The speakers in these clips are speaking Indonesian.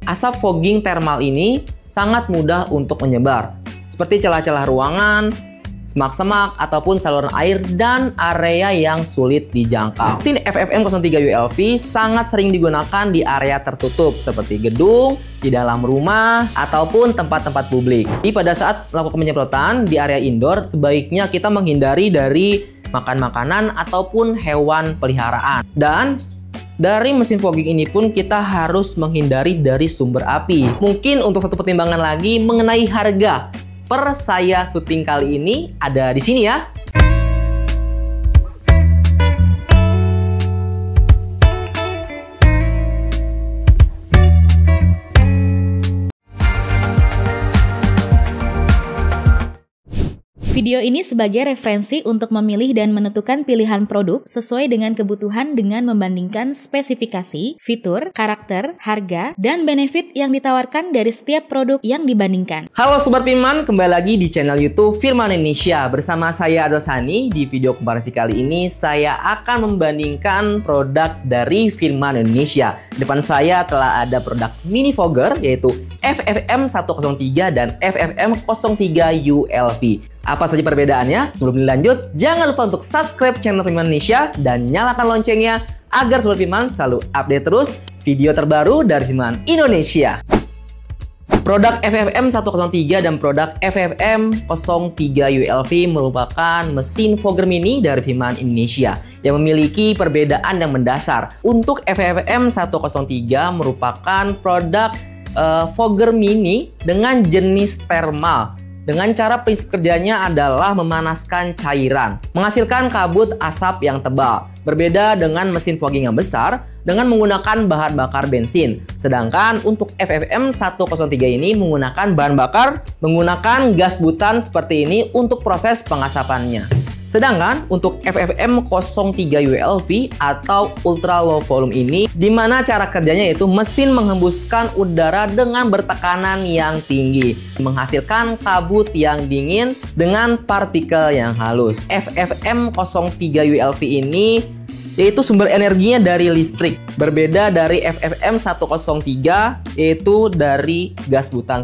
asap fogging thermal ini sangat mudah untuk menyebar, seperti celah-celah ruangan, semak-semak, ataupun saluran air dan area yang sulit dijangkau. Mesin FFM03 ULV sangat sering digunakan di area tertutup seperti gedung, di dalam rumah, ataupun tempat-tempat publik. Jadi pada saat melakukan penyemprotan di area indoor, sebaiknya kita menghindari dari makan makanan ataupun hewan peliharaan. Dan dari mesin fogging ini pun kita harus menghindari dari sumber api. Mungkin untuk satu pertimbangan lagi mengenai harga. Per saya syuting kali ini ada di sini ya. Video ini sebagai referensi untuk memilih dan menentukan pilihan produk sesuai dengan kebutuhan dengan membandingkan spesifikasi, fitur, karakter, harga, dan benefit yang ditawarkan dari setiap produk yang dibandingkan. Halo Sobat Firman, kembali lagi di channel YouTube Firman Indonesia. Bersama saya Ado Sani. Di video komparasi kali ini saya akan membandingkan produk dari Firman Indonesia. Di depan saya telah ada produk mini fogger yaitu FFM103 dan FFM03 ULV. Apa saja perbedaannya? Sebelum dilanjut, jangan lupa untuk subscribe channel Firman Indonesia dan nyalakan loncengnya agar Sobat Firman selalu update terus video terbaru dari Firman Indonesia. Produk FFM103 dan produk FFM03 ULV merupakan mesin fogger mini dari Firman Indonesia yang memiliki perbedaan yang mendasar. Untuk FFM103 merupakan produk fogger mini dengan jenis thermal. Dengan cara prinsip kerjanya adalah memanaskan cairan, menghasilkan kabut asap yang tebal. Berbeda dengan mesin fogging yang besar dengan menggunakan bahan bakar bensin. Sedangkan untuk FFM103 ini menggunakan bahan bakar menggunakan gas butan seperti ini untuk proses pengasapannya. Sedangkan untuk FFM03 ULV atau ultra low volume ini, di mana cara kerjanya yaitu mesin menghembuskan udara dengan bertekanan yang tinggi, menghasilkan kabut yang dingin dengan partikel yang halus. FFM03 ULV ini yaitu sumber energinya dari listrik, berbeda dari FFM103 yaitu dari gas butan.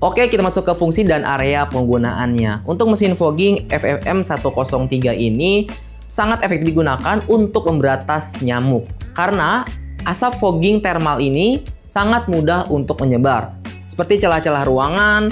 Oke, kita masuk ke fungsi dan area penggunaannya. Untuk mesin fogging FFM103 ini sangat efektif digunakan untuk memberantas nyamuk. Karena asap fogging thermal ini sangat mudah untuk menyebar. Seperti celah-celah ruangan,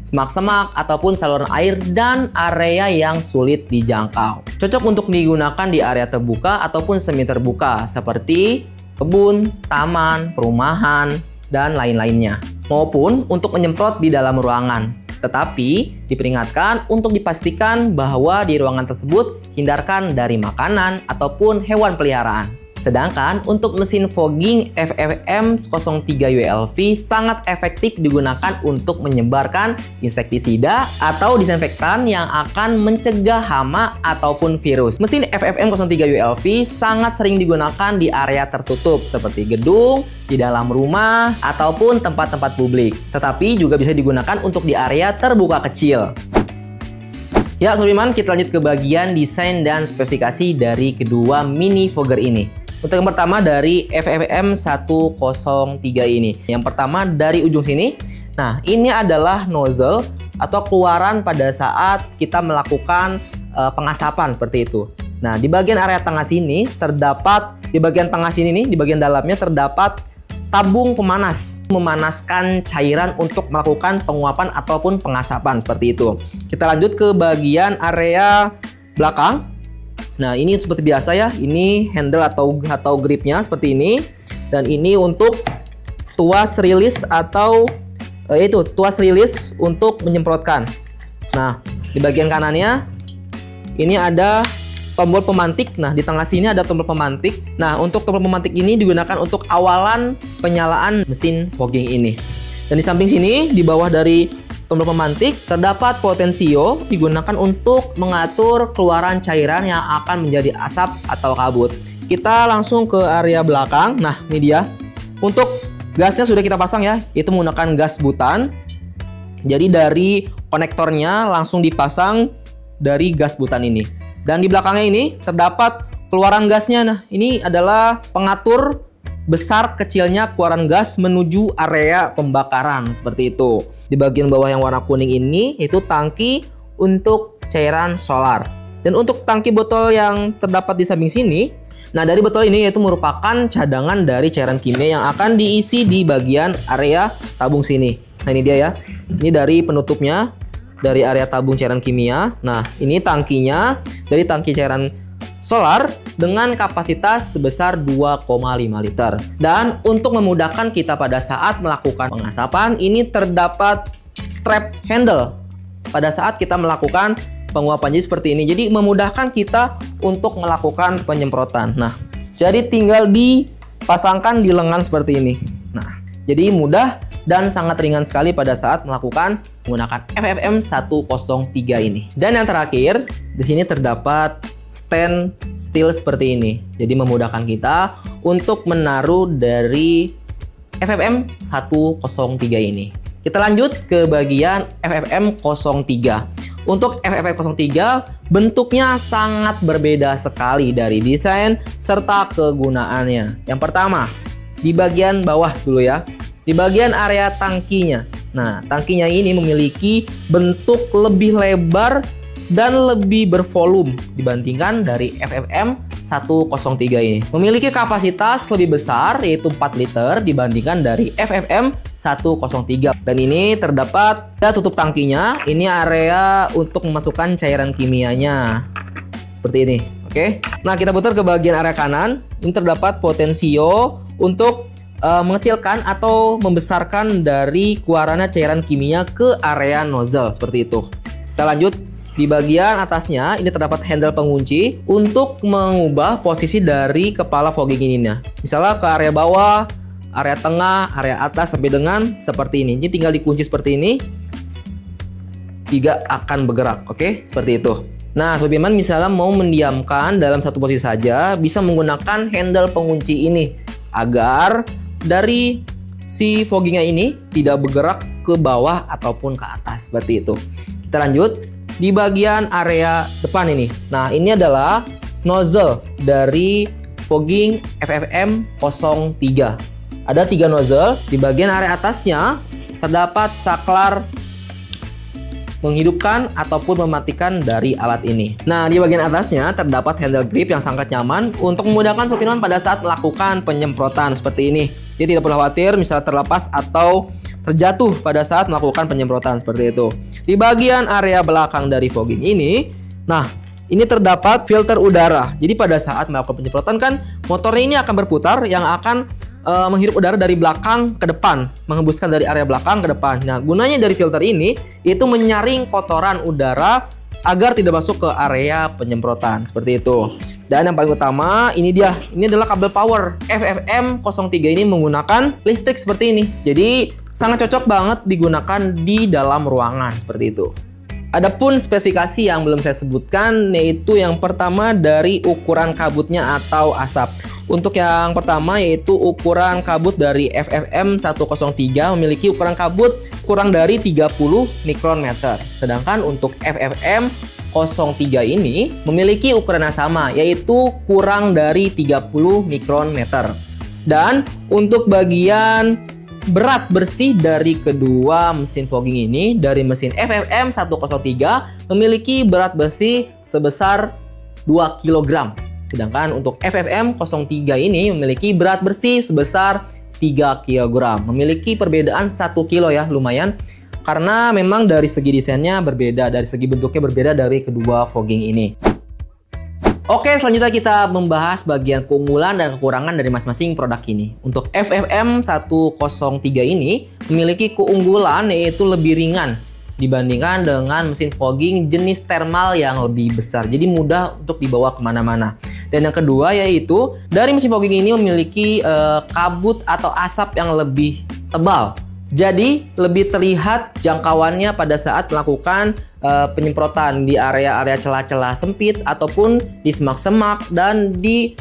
semak-semak, ataupun saluran air dan area yang sulit dijangkau. Cocok untuk digunakan di area terbuka ataupun semi terbuka seperti kebun, taman, perumahan, dan lain-lainnya, maupun untuk menyemprot di dalam ruangan. Tetapi diperingatkan untuk dipastikan bahwa di ruangan tersebut hindarkan dari makanan ataupun hewan peliharaan. Sedangkan untuk mesin fogging FFM03 ULV sangat efektif digunakan untuk menyebarkan insektisida atau disinfektan yang akan mencegah hama ataupun virus. Mesin FFM03 ULV sangat sering digunakan di area tertutup seperti gedung, di dalam rumah, ataupun tempat-tempat publik. Tetapi juga bisa digunakan untuk di area terbuka kecil. Ya, Sobat Firman, kita lanjut ke bagian desain dan spesifikasi dari kedua mini fogger ini. Untuk yang pertama dari FFM103 ini. Yang pertama dari ujung sini. Nah, ini adalah nozzle atau keluaran pada saat kita melakukan pengasapan seperti itu. Nah, di bagian area tengah sini terdapat, di bagian tengah sini nih, di bagian dalamnya terdapat tabung pemanas, memanaskan cairan untuk melakukan penguapan ataupun pengasapan seperti itu. Kita lanjut ke bagian area belakang. Nah, ini seperti biasa ya, ini handle atau gripnya seperti ini, dan ini untuk tuas rilis atau tuas rilis untuk menyemprotkan. Nah, di bagian kanannya ini ada tombol pemantik. Nah, di tengah sini ada tombol pemantik. Nah, untuk tombol pemantik ini digunakan untuk awalan penyalaan mesin fogging ini. Dan di samping sini, di bawah dari tombol pemantik terdapat potensio digunakan untuk mengatur keluaran cairan yang akan menjadi asap atau kabut. Kita langsung ke area belakang. Nah, ini dia. Untuk gasnya sudah kita pasang ya, itu menggunakan gas butan. Jadi dari konektornya langsung dipasang dari gas butan ini. Dan di belakangnya ini terdapat keluaran gasnya. Nah, ini adalah pengatur besar kecilnya keluaran gas menuju area pembakaran seperti itu. Di bagian bawah yang warna kuning ini itu tangki untuk cairan solar. Dan untuk tangki botol yang terdapat di samping sini, nah dari botol ini yaitu merupakan cadangan dari cairan kimia yang akan diisi di bagian area tabung sini. Nah ini dia ya, ini dari penutupnya, dari area tabung cairan kimia. Nah ini tangkinya dari tangki cairan solar dengan kapasitas sebesar 2,5 liter. Dan untuk memudahkan kita pada saat melakukan pengasapan, ini terdapat strap handle pada saat kita melakukan penguapan. Jadi seperti ini, jadi memudahkan kita untuk melakukan penyemprotan. Nah, jadi tinggal dipasangkan di lengan seperti ini. Nah, jadi mudah dan sangat ringan sekali pada saat melakukan menggunakan FFM 103 ini. Dan yang terakhir, di sini terdapat stand steel seperti ini. Jadi memudahkan kita untuk menaruh dari FFM 103 ini. Kita lanjut ke bagian FFM 03. Untuk FFM 03 bentuknya sangat berbeda sekali dari desain serta kegunaannya. Yang pertama, di bagian bawah dulu ya. Di bagian area tangkinya. Nah, tangkinya ini memiliki bentuk lebih lebar dan lebih bervolume dibandingkan dari FFM 103 ini. Memiliki kapasitas lebih besar yaitu 4 liter dibandingkan dari FFM 103. Dan ini terdapat tutup tangkinya. Ini area untuk memasukkan cairan kimianya. Seperti ini. Oke. Nah, kita putar ke bagian area kanan. Ini terdapat potensio untuk mengecilkan atau membesarkan dari keluarannya cairan kimia ke area nozzle seperti itu. Kita lanjut. Di bagian atasnya ini terdapat handle pengunci untuk mengubah posisi dari kepala fogging ininya. Misalnya ke area bawah, area tengah, area atas sampai dengan seperti ini. Ini tinggal dikunci seperti ini. Tidak akan bergerak, oke? Seperti itu. Nah, bagaimana misalnya mau mendiamkan dalam satu posisi saja, bisa menggunakan handle pengunci ini agar dari si foggingnya ini tidak bergerak ke bawah ataupun ke atas seperti itu. Kita lanjut. Di bagian area depan ini. Nah, ini adalah nozzle dari fogging FFM 03. Ada 3 nozzle. Di bagian area atasnya terdapat saklar menghidupkan ataupun mematikan dari alat ini. Nah, di bagian atasnya terdapat handle grip yang sangat nyaman untuk memudahkan sopirman pada saat melakukan penyemprotan seperti ini. Jadi tidak perlu khawatir misalnya terlepas atau terjatuh pada saat melakukan penyemprotan seperti itu. Di bagian area belakang dari fogging ini, nah ini terdapat filter udara. Jadi pada saat melakukan penyemprotan kan motornya ini akan berputar yang akan menghirup udara dari belakang ke depan, menghembuskan dari area belakang ke depan. Nah, gunanya dari filter ini itu menyaring kotoran udara agar tidak masuk ke area penyemprotan seperti itu. Dan yang paling utama ini dia, ini adalah kabel power. FFM 03 ini menggunakan listrik seperti ini. Jadi sangat cocok banget digunakan di dalam ruangan seperti itu. Adapun spesifikasi yang belum saya sebutkan yaitu yang pertama dari ukuran kabutnya atau asap. Untuk yang pertama yaitu ukuran kabut dari FFM 103 memiliki ukuran kabut kurang dari 30 mikrometer. Sedangkan untuk FFM 03 ini memiliki ukuran yang sama yaitu kurang dari 30 mikrometer. Dan untuk bagian berat bersih dari kedua mesin fogging ini, dari mesin FFM 103 memiliki berat bersih sebesar 2 kg. Sedangkan untuk FFM 03 ini memiliki berat bersih sebesar 3 kg. Memiliki perbedaan 1 kilo ya, lumayan. Karena memang dari segi desainnya berbeda, dari segi bentuknya berbeda dari kedua fogging ini. Oke, selanjutnya kita membahas bagian keunggulan dan kekurangan dari masing-masing produk ini. Untuk FFM 103 ini memiliki keunggulan yaitu lebih ringan dibandingkan dengan mesin fogging jenis thermal yang lebih besar. Jadi mudah untuk dibawa kemana-mana. Dan yang kedua yaitu dari mesin fogging ini memiliki kabut atau asap yang lebih tebal. Jadi lebih terlihat jangkauannya pada saat melakukan penyemprotan di area-area celah-celah sempit ataupun di semak-semak dan di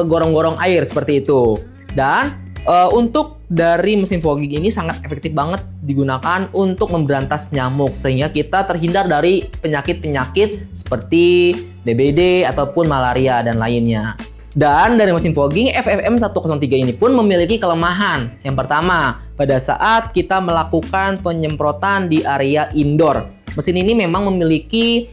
gorong-gorong air seperti itu. Dan untuk dari mesin fogging ini sangat efektif banget digunakan untuk memberantas nyamuk sehingga kita terhindar dari penyakit-penyakit seperti DBD ataupun malaria dan lainnya. Dan dari mesin fogging FFM 103 ini pun memiliki kelemahan. Yang pertama, pada saat kita melakukan penyemprotan di area indoor, mesin ini memang memiliki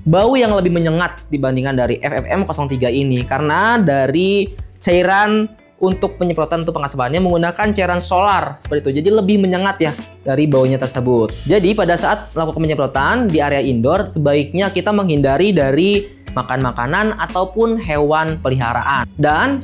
bau yang lebih menyengat dibandingkan dari FFM 03 ini, karena dari cairan untuk penyemprotan untuk pengasapannya menggunakan cairan solar seperti itu, jadi lebih menyengat ya dari baunya tersebut. Jadi pada saat melakukan penyemprotan di area indoor, sebaiknya kita menghindari dari makan makanan ataupun hewan peliharaan. Dan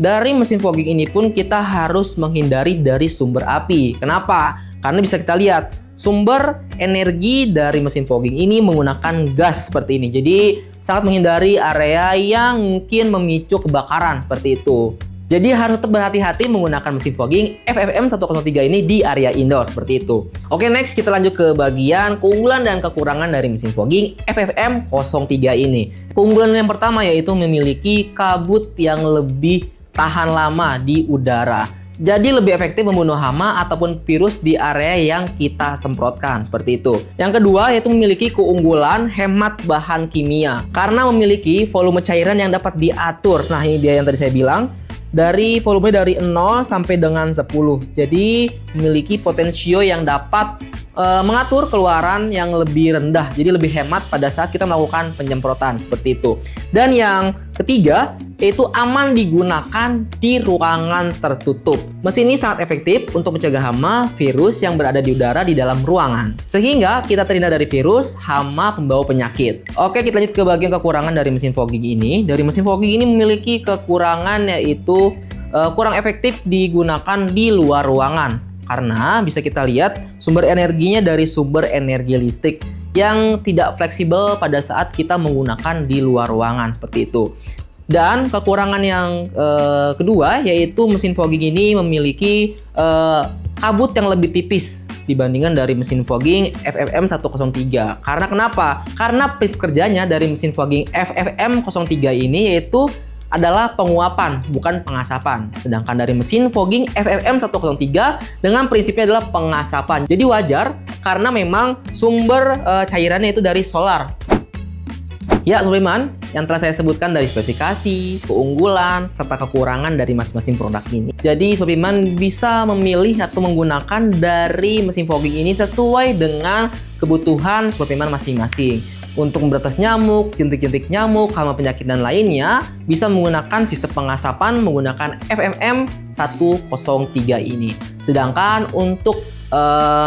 dari mesin fogging ini pun kita harus menghindari dari sumber api. Kenapa? Karena bisa kita lihat sumber energi dari mesin fogging ini menggunakan gas seperti ini. Jadi sangat menghindari area yang mungkin memicu kebakaran seperti itu. Jadi harus tetap berhati-hati menggunakan mesin fogging FFM 103 ini di area indoor seperti itu. Oke, next kita lanjut ke bagian keunggulan dan kekurangan dari mesin fogging FFM 03 ini. Keunggulan yang pertama yaitu memiliki kabut yang lebih tahan lama di udara. Jadi lebih efektif membunuh hama ataupun virus di area yang kita semprotkan seperti itu. Yang kedua yaitu memiliki keunggulan hemat bahan kimia karena memiliki volume cairan yang dapat diatur. Nah, ini dia yang tadi saya bilang. Dari volume dari 0 sampai dengan 10. Jadi memiliki potensio yang dapat mengatur keluaran yang lebih rendah. Jadi lebih hemat pada saat kita melakukan penyemprotan seperti itu. Dan yang ketiga yaitu aman digunakan di ruangan tertutup. Mesin ini sangat efektif untuk mencegah hama, virus yang berada di udara di dalam ruangan. Sehingga kita terhindar dari virus, hama pembawa penyakit. Oke, kita lanjut ke bagian kekurangan dari mesin fogging ini. Dari mesin fogging ini memiliki kekurangan yaitu kurang efektif digunakan di luar ruangan. Karena bisa kita lihat sumber energinya dari sumber energi listrik yang tidak fleksibel pada saat kita menggunakan di luar ruangan seperti itu. Dan kekurangan yang kedua yaitu mesin fogging ini memiliki kabut yang lebih tipis dibandingkan dari mesin fogging FFM 103. Karena kenapa? Karena prinsip kerjanya dari mesin fogging FFM 03 ini yaitu adalah penguapan, bukan pengasapan. Sedangkan dari mesin fogging FFM 103 dengan prinsipnya adalah pengasapan. Jadi wajar karena memang sumber cairannya itu dari solar. Ya, Sobriman, yang telah saya sebutkan dari spesifikasi, keunggulan, serta kekurangan dari masing-masing produk ini. Jadi, Sobriman bisa memilih atau menggunakan dari mesin fogging ini sesuai dengan kebutuhan Sobriman masing-masing. Untuk memberantas nyamuk, jentik-jentik nyamuk, hama penyakit dan lainnya, bisa menggunakan sistem pengasapan menggunakan FFM 103 ini. Sedangkan untuk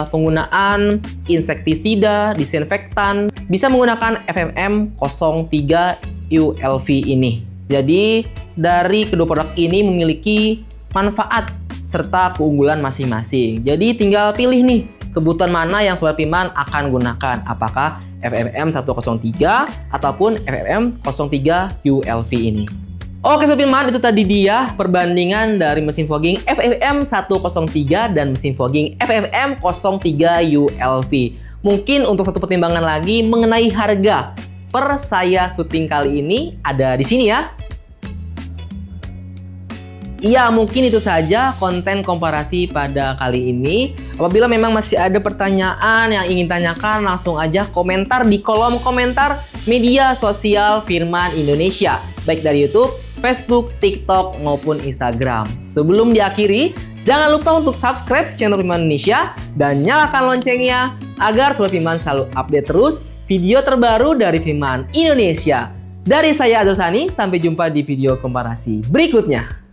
penggunaan insektisida, disinfektan, bisa menggunakan FFM 03 ULV ini. Jadi, dari kedua produk ini memiliki manfaat serta keunggulan masing-masing. Jadi, tinggal pilih nih, kebutuhan mana yang Sobat Piman akan gunakan. Apakah FFM 103 ataupun FFM 03 ULV ini. Oke Sobat Piman, itu tadi dia perbandingan dari mesin fogging FFM 103 dan mesin fogging FFM 03 ULV. Mungkin untuk satu pertimbangan lagi mengenai harga per saya syuting kali ini ada di sini ya. Iya, mungkin itu saja konten komparasi pada kali ini. Apabila memang masih ada pertanyaan yang ingin tanyakan, langsung aja komentar di kolom komentar media sosial Firman Indonesia, baik dari YouTube, Facebook, TikTok, maupun Instagram. Sebelum diakhiri, jangan lupa untuk subscribe channel Firman Indonesia dan nyalakan loncengnya agar Sobat Firman selalu update terus video terbaru dari Firman Indonesia. Dari saya Adosani, sampai jumpa di video komparasi berikutnya.